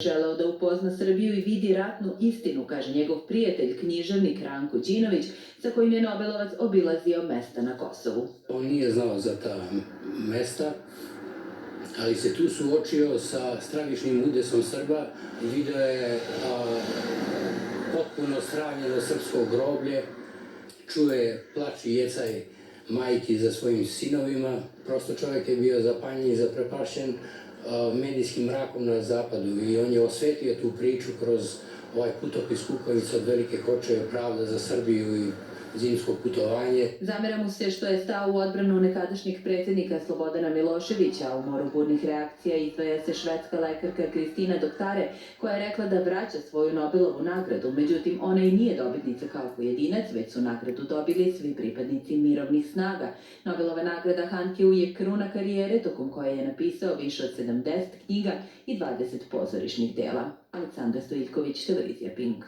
Želeo da upozna Srbiju i vidi ratnu istinu, kaže njegov prijatelj, književnik Ranko Đinović, sa kojim je Nobelovac obilazio mesta na Kosovu. On nije znao za ta mesta, ali se tu suočio sa stravičnim udesom Srba i video je potpuno sravnjeno srpsko groblje, čuje plač i jecaj majki za svojim sinovima. Prosto čovjek je bio zapanjen i zaprepašćen medijskim mrakom na zapadu i on je osvetio tu priču kroz ovaj putopis Kukovica od Velike Hoče, Pravda za Srbiju i zimsko putovanje. Zamera mu se što je stao u odbranu nekadašnjeg predsjednika Slobodana Miloševića, a u moru burnih reakcija izdvaja se švedska lekarka Kristina Doktare, koja je rekla da vraća svoju Nobelovu nagradu, međutim ona i nije dobitnica kao pojedinac, već su nagradu dobili svi pripadnici mirovnih snaga. Nobelova nagrada Hankeu je kruna karijere, tokom koje je napisao više od 70 knjiga i 20 pozorišnih dela. Aleksandra Stojiljković, Televizija Pink.